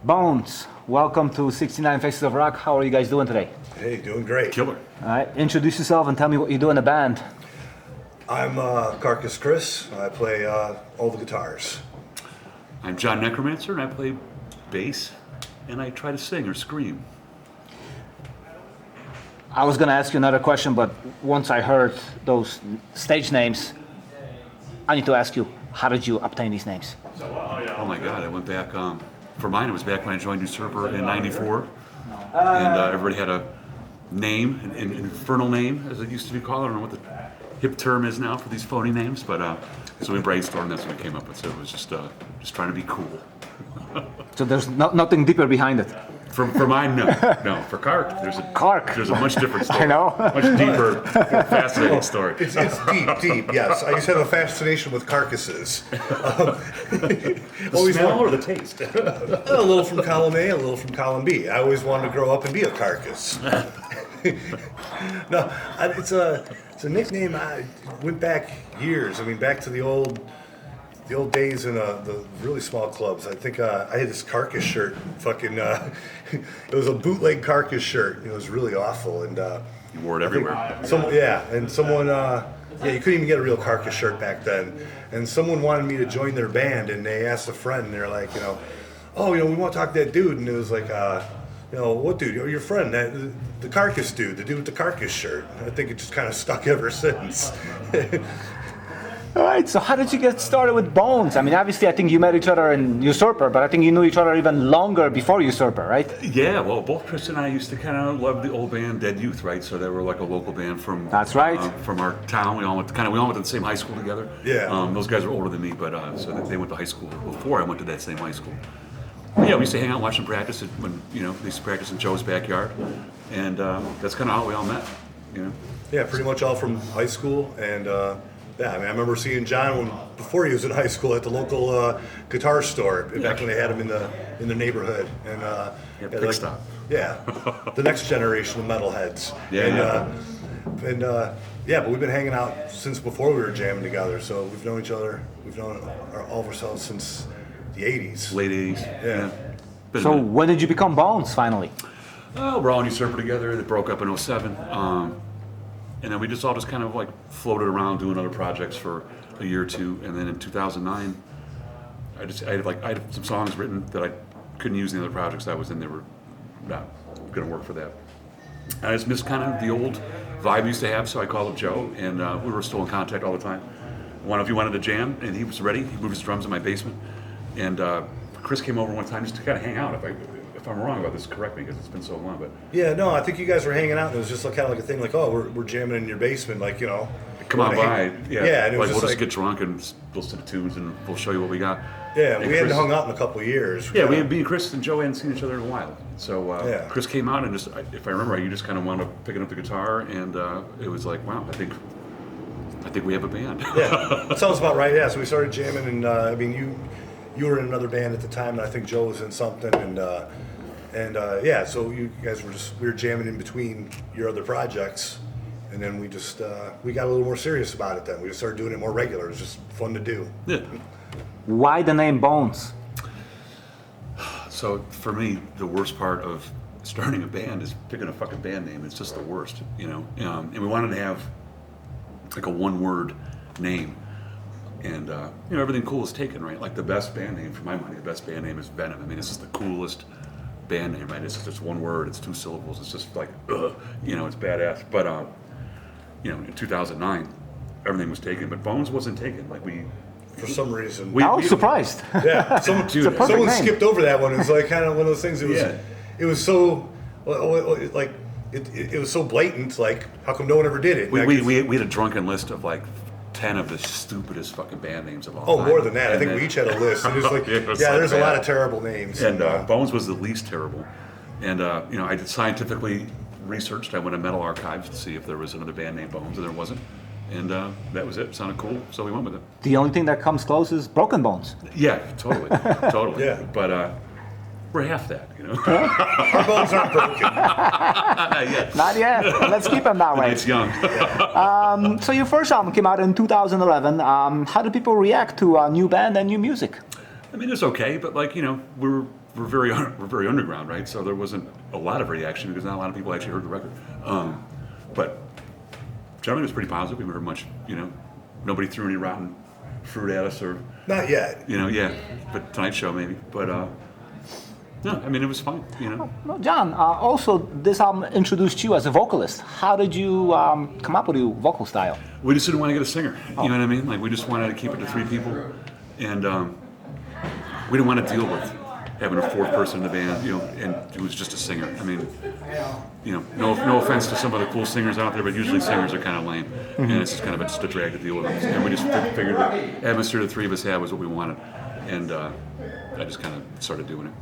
Bones, welcome to 69 Faces of Rock. How are you guys doing today? Hey, doing great. Killer. All right, introduce yourself and tell me what you do in the band. I'm Carcass Chris. I play all the guitars. I'm Jon Necromancer, and I play bass, and I try to sing or scream. I was going to ask you another question, but once I heard those stage names, I need to ask you, how did you obtain these names? Oh my God, I went back, for mine it was back when I joined Usurper in '94, and everybody had a name, an infernal name, as it used to be called. I don't know what the hip term is now for these phony names, but so we brainstormed, that's what we came up with, so it was just trying to be cool. So there's nothing deeper behind it. For mine, no. For Carc, there's a much different story. I know. Much deeper, more fascinating story. It's deep, yes. I used to have a fascination with carcasses. The smell or the taste? A little from column A, a little from column B. I always wanted to grow up and be a carcass. No, it's a nickname. I went back years. I mean, back to the old days in the really small clubs. I think I had this Carcass shirt. It was a bootleg Carcass shirt. It was really awful, and You wore it everywhere. someone, you couldn't even get a real Carcass shirt back then. And someone wanted me to join their band, and they asked a friend, and they're like, we want to talk to that dude, and it was like, what dude? Oh, your friend, the Carcass dude, the dude with the Carcass shirt. I think it just kind of stuck ever since. All right, so how did you get started with Bones? I mean, obviously, I think you met each other in Usurper, but I think you knew each other even longer before Usurper, right? Yeah, well, both Chris and I used to kind of love the old band Dead Youth, right? So they were like a local band from That's right. From our town. We all went to the same high school together. Yeah. Those guys were older than me, but so they went to high school before I went to that same high school. Yeah, we used to hang out and watch them practice when they used to practice in Joe's backyard, and that's kind of how we all met. Yeah, pretty much all from high school, and I remember seeing John before he was in high school at the local guitar store back when they had him in the neighborhood, and Pick Stop. Yeah, the next generation of metalheads. Yeah, But we've been hanging out since before we were jamming together. So we've known each other. We've known all of ourselves since the '80s. Late '80s. Yeah. So when did you become Bones, finally? We're all in Usurper together. They broke up in '07. And then we just all kind of like floated around doing other projects for a year or two. And then in 2009, I had some songs written that I couldn't use in the other projects I was in. They were not going to work for that. I just missed kind of the old vibe we used to have, so I called up Joe, and we were still in contact all the time. One of you wanted to jam, and he was ready. He moved his drums in my basement. And Chris came over one time just to kind of hang out. If I'm wrong about this, correct me, because it's been so long. But Yeah, no, I think you guys were hanging out, and it was just kind of like a thing, like, we're jamming in your basement, like, come on by. Yeah, and it was we'll just like, get drunk and listen to tunes, and we'll show you what we got. yeah, And we hadn't Chris- hung out in a couple of years. Yeah, me and Chris and Joe hadn't seen each other in a while. So Yeah. Chris came out and if I remember right, you just kind of wound up picking up the guitar, and it was like, wow, I think we have a band. Yeah, that sounds about right. Yeah, so we started jamming, and you were in another band at the time, and I think Joe was in something, so you guys we were jamming in between your other projects, and then we just we got a little more serious about it. Then we just started doing it more regular. It was just fun to do. Yeah. Why the name Bones? So for me, the worst part of starting a band is picking a fucking band name. It's just the worst, And we wanted to have like a one-word name, and everything cool is taken, right? Like the best band name, for my money, the best band name is Venom. I mean, it's just the coolest band name, right? It's just one word. It's 2 syllables. It's just like, it's badass. But in 2009, everything was taken, but Bones wasn't taken. Like For some reason, I was surprised. yeah, someone name. skipped over that one. It was like kind of one of those things. Yeah. It was so like it was so blatant. Like, how come no one ever did it? We had a drunken list of like 10 of the stupidest fucking band names of all time. Oh, more than that. I And think then- we each had a list. It was like, It was yeah, so there's a bad. lot of terrible names. And Bones was the least terrible. And I did scientifically researched. I went to Metal Archives to see if there was another band named Bones, and there wasn't. And that was it. Sounded cool, so we went with it. The only thing that comes close is Broken Bones. Yeah, totally, totally. Yeah. But we're half that, Our bones aren't broken. Yeah. Not yet. Let's keep them that way. It's young. So your first album came out in 2011. How do people react to a new band and new music? I mean, it's okay, but like, we're we're very underground, right? So there wasn't a lot of reaction because not a lot of people actually heard the record. But generally, it was pretty positive. We never heard much, nobody threw any rotten fruit at us or Not yet. but Tonight Show maybe. But no, I mean it was fine. Well, John, also this album introduced you as a vocalist. How did you come up with your vocal style? We just didn't want to get a singer. You know what I mean? Like we just wanted to keep it to 3 people, and we didn't want to deal with having a 4th person in the band. And it was just a singer. I mean, no offense to some of the cool singers out there, but usually singers are kind of lame, and it's just kind of just a drag to deal with them. And we just figured that atmosphere the 3 of us had was what we wanted, and I just kind of started doing it.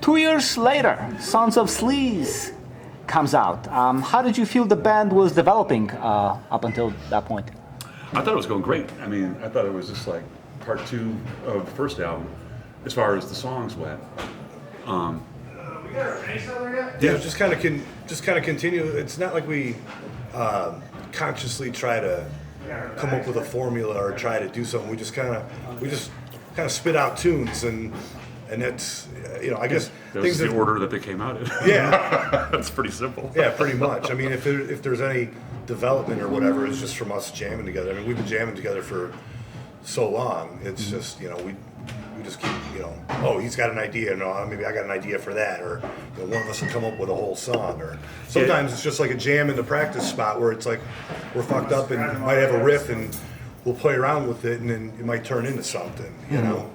2 years later, Sons of Sleaze comes out. How did you feel the band was developing up until that point? I thought it was going great. I mean, I thought it was just like part 2 of the first album, as far as the songs went. Yeah, just kind of continue. It's not like we consciously try to come up with a formula or try to do something. We just kind of spit out tunes, and that's I guess That was the order that they came out in. Yeah, That's pretty simple. yeah, pretty much. I mean, if there's any development or whatever, it's just from us jamming together. I mean, we've been jamming together for so long. It's just we just keep oh, he's got an idea, no, maybe I got an idea for that, or one of us will come up with a whole song, or sometimes it's just like a jam in the practice spot where it's like we're fucked up and might have a riff and we'll play around with it and then it might turn into something,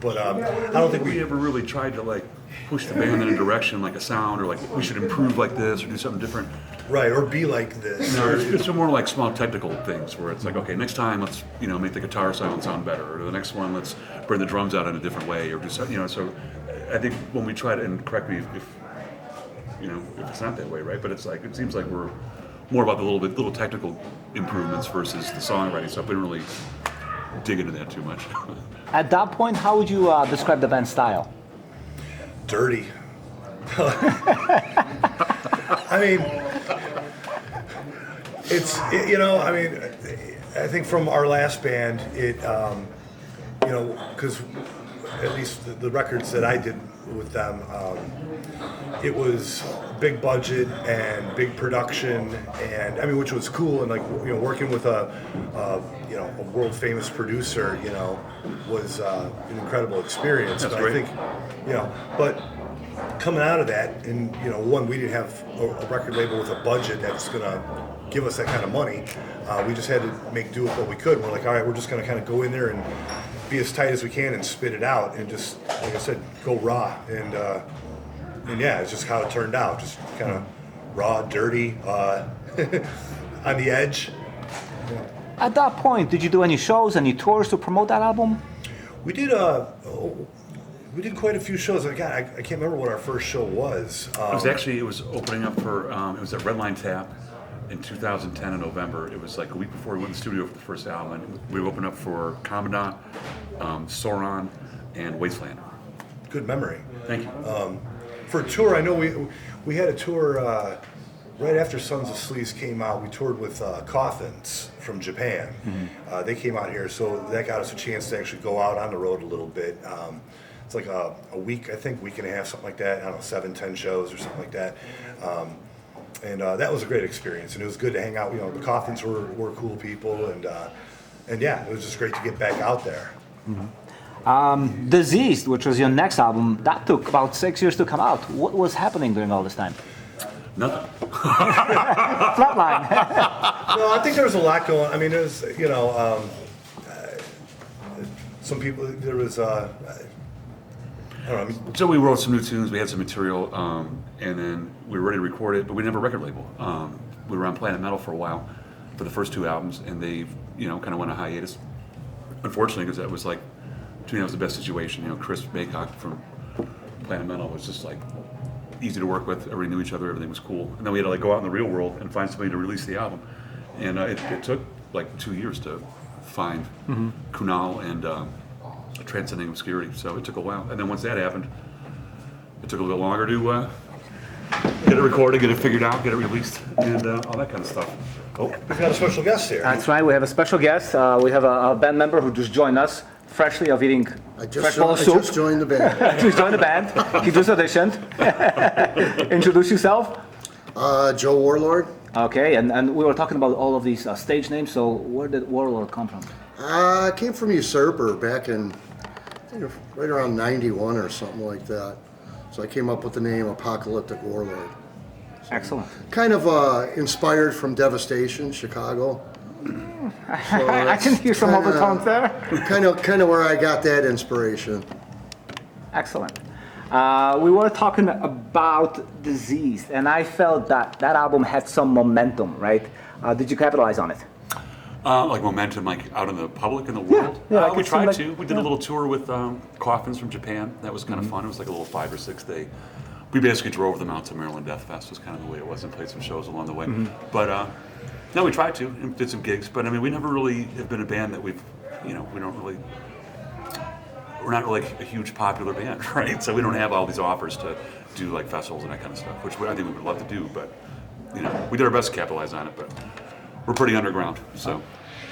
But I don't think we ever really tried to like push the band in a direction, like a sound, or like we should improve like this or do something different. Right, or be like this. No, it's more like small technical things where it's like, okay, next time let's make the guitar sound better, or the next one let's bring the drums out in a different way, or do something. So I think when we try to, and correct me if it's not that way, right? But it's like it seems like we're more about the little technical improvements versus the songwriting stuff. We don't really dig into that too much. At that point, how would you describe the band's style? Dirty. I mean, I think from our last band, because at least the records that I did with them, it was big budget and big production, and I mean, which was cool, and like working with a world famous producer, was an incredible experience. That's but great. I think, but coming out of that, and one, we didn't have a record label with a budget that's gonna give us that kind of money. We just had to make do with what we could. We're like, all right, we're just gonna kind of go in there and be as tight as we can and spit it out, and just, like I said, go raw. And yeah, it's just how it turned out. Just kind of raw, dirty, on the edge. At that point, did you do any shows, any tours to promote that album? We did quite a few shows. God, I can't remember what our first show was. It was opening up for, it was at Red Line Tap in 2010 in November. It was like a week before we went to the studio for the first album. And we opened up for Commandant, Sauron, and Wasteland. Good memory. Thank you. For a tour, I know we had a tour right after Sons of Sleaze came out. We toured with Coffins from Japan. Mm-hmm. They came out here, so that got us a chance to actually go out on the road a little bit. It's like a week, I think, week and a half, something like that. I don't know, 7-10 shows or something like that. And that was a great experience, and it was good to hang out. The Coffins were cool people, and yeah, it was just great to get back out there. Mm-hmm. Diseased, which was your next album, that took about 6 years to come out. What was happening during all this time? Nothing. Flatline. No, I think there was a lot going on. I mean, there was, some people, there was, I don't know. So we wrote some new tunes, we had some material, and then we were ready to record it, but we didn't have a record label. We were on Planet Metal for a while for the first 2 albums, and they, kind of went on hiatus. Unfortunately, because that was like, to me, that was the best situation. Chris Baycock from Planet Metal was just like easy to work with. Everybody knew each other. Everything was cool. And then we had to like go out in the real world and find somebody to release the album. And it took like 2 years to find Kunal and Transcending Obscurity. So it took a while. And then once that happened, it took a little longer to get it recorded, get it figured out, get it released, and all that kind of stuff. Oh, we've got a special guest here. That's right, we have a special guest. We have a band member who just joined us freshly of eating I fresh bowl of soup. just joined the band. He joined the band. He just auditioned. Introduce yourself. Joe Warlord. Okay, and we were talking about all of these stage names. So where did Warlord come from? I came from Usurper back in, I think right around 91 or something like that. So I came up with the name Apocalyptic Warlord. Excellent. Kind of inspired from Devastation, Chicago. So I can hear some overtones there. Kind of where I got that inspiration. Excellent. We were talking about Diseased, and I felt that album had some momentum, right? Did you capitalize on it? Like momentum, like out in the public in the world. Yeah, like we it tried seemed to. like- We did a little tour with Coffins from Japan. That was kind of fun. It was like a little 5 or 6 day. We basically drove them out to Maryland Death Fest. Was kind of the way it was, and played some shows along the way. But no, we tried to and did some gigs. But I mean, we never really have been a band that we've, we don't really. We're not really a huge popular band, right? So we don't have all these offers to do like festivals and that kind of stuff, which I think we would love to do. But we did our best to capitalize on it. But we're pretty underground, so.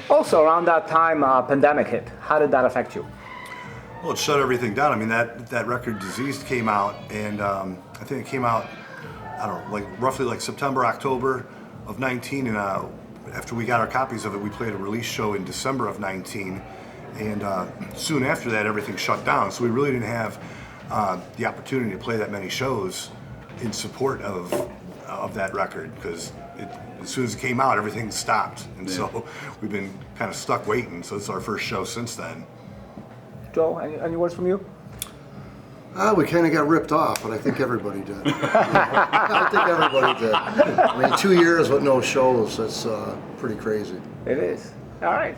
Also, around that time, pandemic hit. How did that affect you? Well, it shut everything down. I mean, that record Diseased came out, and I think it came out, I don't know, like roughly like September, October of 19, and after we got our copies of it, we played a release show in December of 19, and soon after that, everything shut down. So we really didn't have the opportunity to play that many shows in support of that record, because as soon as it came out, everything stopped, and so we've been kind of stuck waiting. So it's our first show since then. Joe, any words from you? We kind of got ripped off, but I think everybody did. I think everybody did. I mean, 2 years with no shows, that's pretty crazy. It is. All right.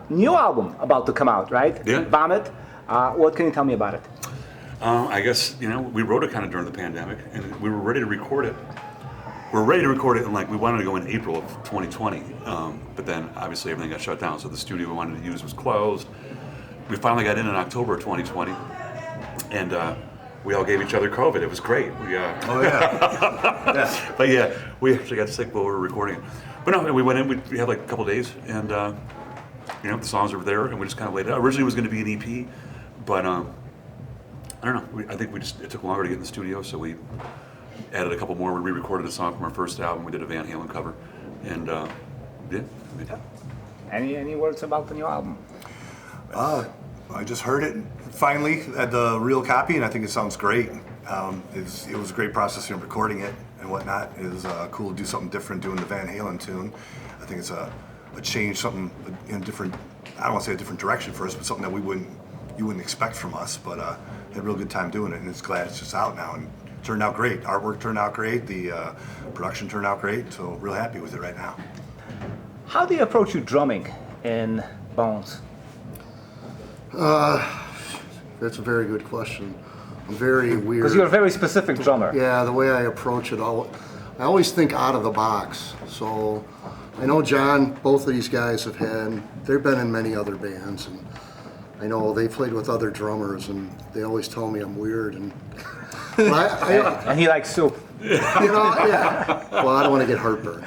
New album about to come out, right? Yeah. Vomit. What can you tell me about it? I guess, we wrote it kind of during the pandemic, and we were ready to record it. We were ready to record it, and we wanted to go in April of 2020, but then obviously everything got shut down, so the studio we wanted to use was closed. We finally got in October of 2020, and we all gave each other COVID. It was great. Oh yeah. But yeah, we actually got sick while we were recording it. But no, we went in, we had like a couple days, and the songs were there, and we just kind of laid it out. Originally it was going to be an EP, but I don't know. I think it took longer to get in the studio, so we added a couple more. We re-recorded a song from our first album. We did a Van Halen cover, and Any words about the new album? I just heard it finally at the real copy, and I think it sounds great. It was a great process in recording it and whatnot. It was cool to do something different doing the Van Halen tune. I think it's a change, something in a different, I don't want to say a different direction for us, but something that you wouldn't expect from us. But had a real good time doing it, and it's glad it's just out now, and it turned out great. Artwork turned out great. The production turned out great. So real happy with it right now. How do you approach your drumming in Bones? That's a very good question. I'm very weird. Because you're a very specific drummer. Yeah, the way I approach it, I always think out of the box. So I know John, both of these guys they've been in many other bands, and I know they played with other drummers, and they always tell me I'm weird. And And he likes soup. yeah. Well, I don't want to get heartburn.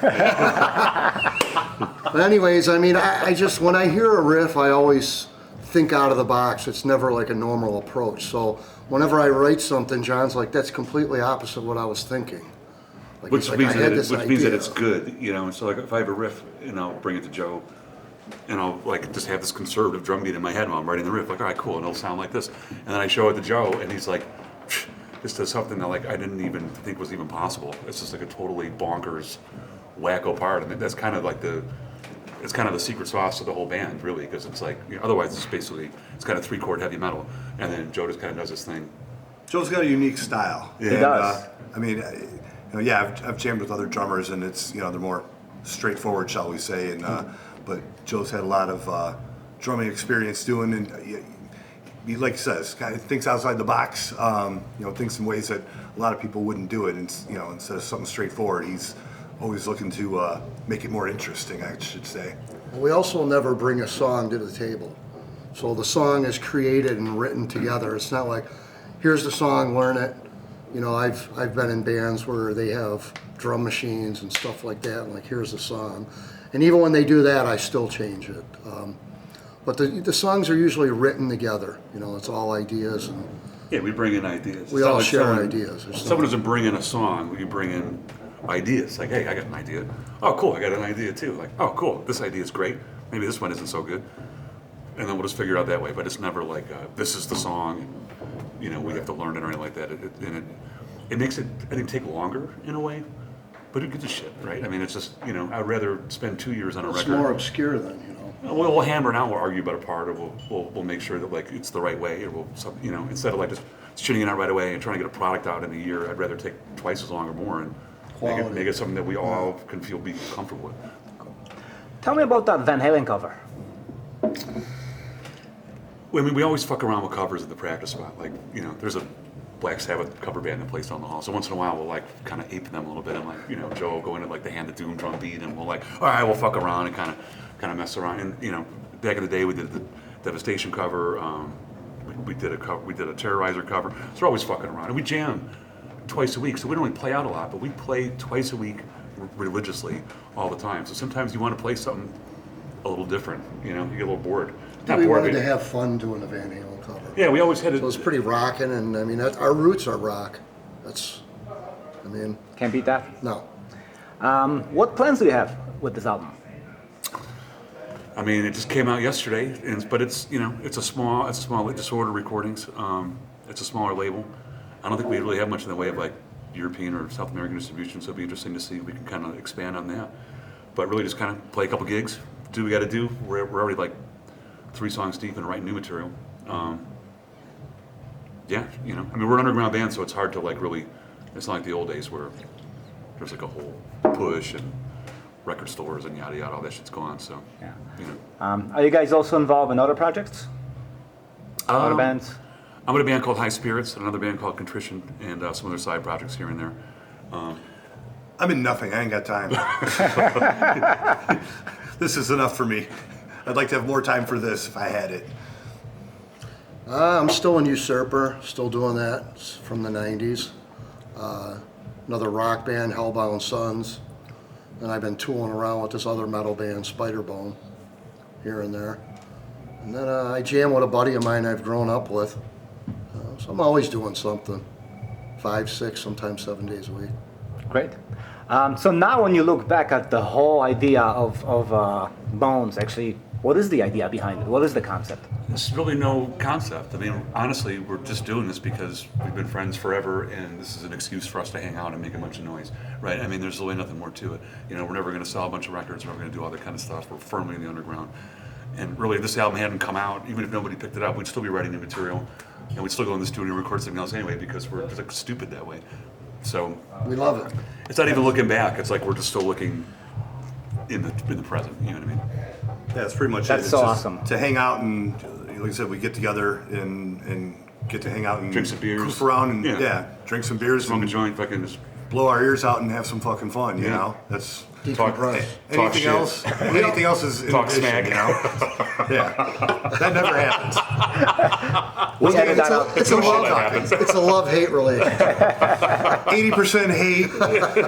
But anyways, I mean, I just, when I hear a riff, I always think out of the box. It's never like a normal approach. So whenever I write something, John's like, that's completely opposite what I was thinking. Like, which he's means like, that it's good, So like if I have a riff, I'll bring it to Joe, and I'll like just have this conservative drum beat in my head while I'm writing the riff. Like, all right, cool, and it'll sound like this. And then I show it to Joe, and he's like, this does something that like I didn't even think was even possible. It's just like a totally bonkers, wacko part, and that's kind of like it's kind of the secret sauce of the whole band, really, because it's like otherwise it's kind of 3-chord heavy metal, and then Joe just kind of does this thing. Joe's got a unique style. He does. I mean, I've jammed with other drummers, and it's they're more straightforward, shall we say, and but Joe's had a lot of drumming experience doing, and he, like he says, kind of thinks outside the box. Thinks in ways that a lot of people wouldn't do it, and instead of something straightforward, he's always looking to make it more interesting, I should say. We also never bring a song to the table. So the song is created and written together. It's not like, here's the song, learn it. I've been in bands where they have drum machines and stuff like that, and like, here's the song. And even when they do that, I still change it. But the songs are usually written together. You know, it's all ideas, and Yeah, we bring in ideas. we It's not all like share someone- ideas. Or Someone doesn't bring in a song, we bring in ideas. Like, hey, I got an idea. Oh, cool, I got an idea too. Like, oh, cool, this idea is great. Maybe this one isn't so good. And then we'll just figure it out that way. But it's never like, this is the song, and, you know, we have to learn it or anything like that. It makes it, I think, take longer in a way. But who gives a shit, right? I mean, it's just, you know, I'd rather spend 2 years on a It's record. more obscure than, you know. We'll hammer it out. We'll argue about a part, or we'll make sure that like it's the right way, or you know, instead of like just shooting it out right away and trying to get a product out in a year, I'd rather take twice as long or more and make it something that we all can be comfortable with. Tell me about that Van Halen cover. I mean, we always fuck around with covers at the practice spot. Like, you know, there's a Black Sabbath cover band that plays down the hall. So once in a while, we'll like kind of ape them a little bit. And like, you know, Joe will go into like the Hand of Doom drum beat, and we'll like, all right, we'll fuck around and kind of mess around. And you know, back in the day, we did the Devastation cover. We did a Terrorizer cover. So we're always fucking around, and we jam twice a week. So we don't really play out a lot, but we play twice a week religiously all the time. So sometimes you want to play something a little different. You know, you get a little bored. Not We bored. wanted but- to have fun doing a Van Halen cover. Yeah, we always had it. So it's pretty rocking, and I mean, our roots are rock. That's, I mean, Can't beat that. no. What plans do you have with this album? I mean, it just came out yesterday, but it's, you know, it's a small Disorder Recordings. It's a smaller label. I don't think we really have much in the way of like European or South American distribution, so it'd be interesting to see if we can kind of expand on that. But really, just kind of play a couple gigs, do what we got to do. We're already like 3 songs deep and writing new material. Yeah, you know, I mean, we're an underground band, so it's hard to like really. It's not like the old days where there's like a whole push and record stores and yada yada, all that shit's gone. So, Yeah. you know. Are you guys also involved in other projects? Other bands? I'm in a band called High Spirits, another band called Contrition, and some other side projects here and there. I'm in nothing. I ain't got time. This is enough for me. I'd like to have more time for this if I had it. I'm still in Usurper, still doing that. It's from the 90s. Another rock band, Hellbound Sons. And I've been tooling around with this other metal band, Spiderbone, here and there. And then I jam with a buddy of mine I've grown up with. So I'm always doing something. 5, 6, sometimes 7 days a week. Great. So now when you look back at the whole idea of Bones, actually, what is the idea behind it? What is the concept? There's really no concept. I mean, honestly, we're just doing this because we've been friends forever, and this is an excuse for us to hang out and make a bunch of noise, right? I mean, there's really nothing more to it. You know, we're never going to sell a bunch of records. We're never going to do all that kind of stuff. We're firmly in the underground. And really, if this album hadn't come out, even if nobody picked it up, we'd still be writing new material, and we'd still go in the studio and record something else anyway because we're just like stupid that way. So We love it. it's not even looking back. It's like we're just still looking in the present. You know what I mean? Yeah, that's pretty much it. That's It's so just awesome. To hang out and, like I said, we get together and get to hang out and Drink some beers. goof around and Yeah. drink some beers Smoke a and joint, fucking just blow our ears out and have some fucking fun. You Yeah. know, that's Decompress. Talk anything shit. else. Anything else is in Talk addition, smack. You know, yeah, that never happens. We edit that out. It's a love, it's a love-hate relationship. 80% hate,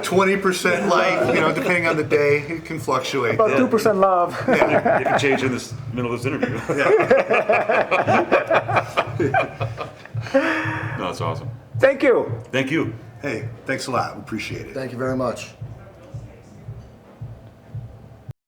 20% like. You know, depending on the day, it can fluctuate. About 2% love. it can change in this middle of this interview. No, it's awesome. Thank you. Thank you. Hey, thanks a lot. We appreciate it. Thank you very much.